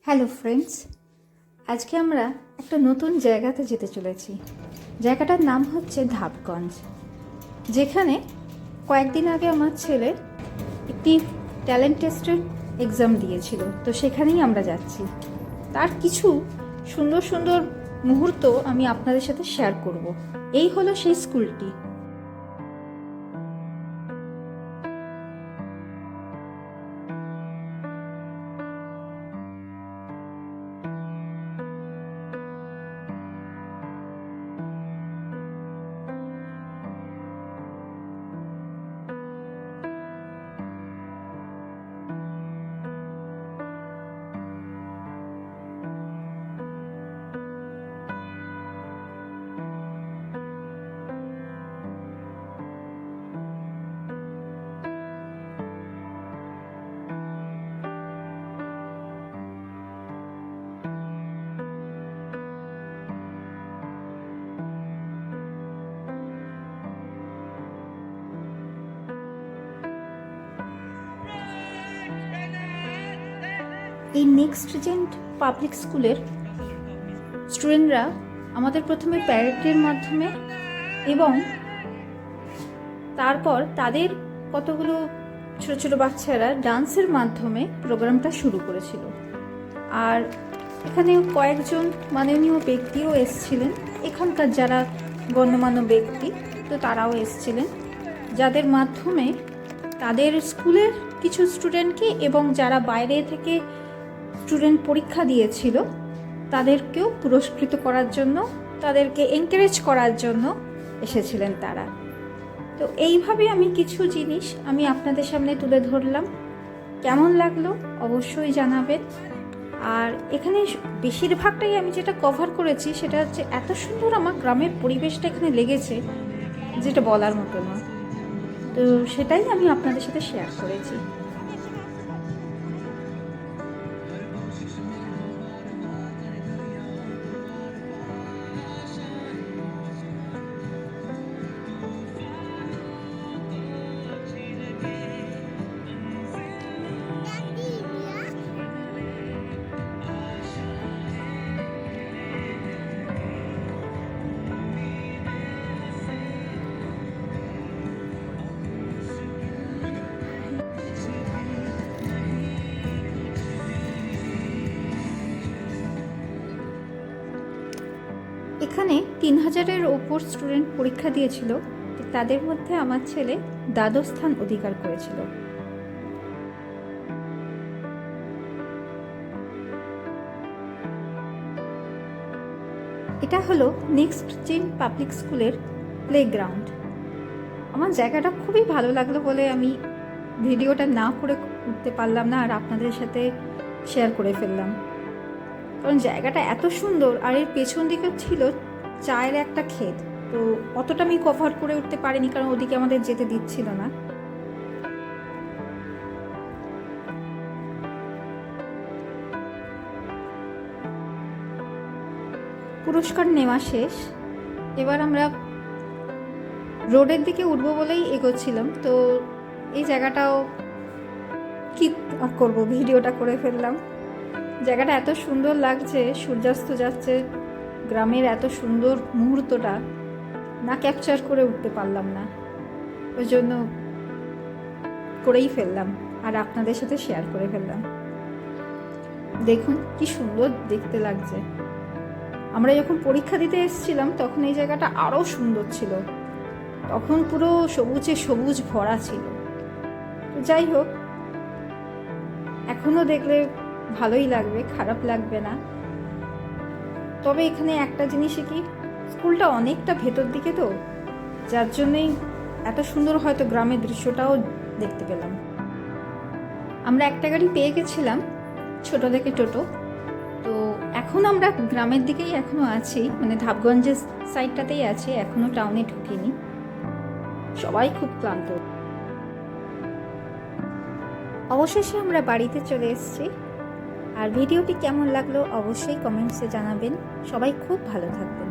Hello friends, আজকে আমরা একটা নতুন জায়গাতে যেতে চলেছি। জায়গাটার নাম হচ্ছে ধাপগঞ্জ, যেখানে কয়েকদিন আগে আমার ছেলে একটি ট্যালেন্ট টেস্টের এক্সাম দিয়েছিল। তো সেখানেই আমরা যাচ্ছি। তার কিছু সুন্দর সুন্দর মুহূর্ত আমি আপনাদের সাথে শেয়ার করব। এই হলো সেই স্কুলটি। এই নেক্সট জেন পাবলিক স্কুলের স্টুডেন্টরা আমাদের প্রথমে প্যারেডের মাধ্যমে এবং তারপর তাদের কতগুলো ছোট ছোট বাচ্চারা ডান্সের মাধ্যমে প্রোগ্রামটা শুরু করেছিল। আর এখানে কয়েকজন মাননীয় ব্যক্তিও এসেছিলেন, এখানকার যারা গণ্যমান্য ব্যক্তি, তো তারাও এসেছিলেন, যাদের মাধ্যমে তাদের স্কুলের কিছু স্টুডেন্টকে এবং যারা বাইরে থেকে স্টুডেন্ট পরীক্ষা দিয়েছিল তাদেরকেও পুরস্কৃত করার জন্য, তাদেরকে এনকারেজ করার জন্য এসেছিলেন তারা। তো এইভাবে আমি কিছু জিনিস আমি আপনাদের সামনে তুলে ধরলাম। কেমন লাগলো অবশ্যই জানাবেন। আর এখানে বেশিরভাগটাই আমি যেটা কভার করেছি সেটা হচ্ছে এত সুন্দর আমার গ্রামের পরিবেশটা এখানে লেগেছে, যেটা বলার মতো না। তো সেটাই আমি আপনাদের সাথে শেয়ার করেছি। এখানে 3000-এর ওপর স্টুডেন্ট পরীক্ষা দিয়েছিল, তাদের মধ্যে আমার ছেলে দ্বাদশ স্থান অধিকার করেছিল। এটা হলো নেক্সট জেন পাবলিক স্কুলের প্লেগ্রাউন্ড। আমার জায়গাটা খুবই ভালো লাগলো বলে আমি ভিডিওটা না করে উঠতে পারলাম না, আর আপনাদের সাথে শেয়ার করে ফেললাম। কারণ জায়গাটা এত সুন্দর, আর এর পেছন দিকে ছিল চায়ের একটা ক্ষেত। তো অতটা আমি কভার করে উঠতে পারিনি, কারণ ওদিকে আমাদের যেতে দিচ্ছিল না। পুরস্কার নেওয়া শেষ, এবার আমরা রোডের দিকে উঠবো বলেই এগোচ্ছিলাম। তো এই জায়গাটাও কি আর করবো, ভিডিওটা করে ফেললাম। জায়গাটা এত সুন্দর লাগছে, সূর্যাস্ত যাচ্ছে, গ্রামের এত সুন্দর মুহূর্তটা না ক্যাপচার করে উঠতে পারলাম না, ওই জন্য করেই ফেললাম আর আপনাদের সাথে শেয়ার করে ফেললাম। দেখুন কি সুন্দর দেখতে লাগছে। আমরা যখন পরীক্ষা দিতে এসেছিলাম তখন এই জায়গাটা আরও সুন্দর ছিল, তখন পুরো সবুজে সবুজ ভরা ছিল। তো যাই হোক, এখনও দেখলে ভালোই লাগবে, খারাপ লাগবে না। তবে এখানে একটা জিনিসই কি, স্কুলটা অনেকটা ভেতর দিকে, তো যার জন্যই এত সুন্দর হয়তো গ্রামের দৃশ্যটাও দেখতে পেলাম। আমরা একটা গাড়ি পেয়ে গেছিলাম, ছোট থেকে টোটো। তো এখন আমরা গ্রামের দিকেই এখনও আছি, মানে ধাপগঞ্জের সাইডটাতেই আছি, এখনও টাউনে ঢুকিনি। সবাই খুব ক্লান্ত। অবশেষে আমরা বাড়িতে চলে এসেছি। আর ভিডিওটি কেমন লাগলো অবশ্যই কমেন্টসে জানাবেন। সবাই খুব ভালো থাকবেন।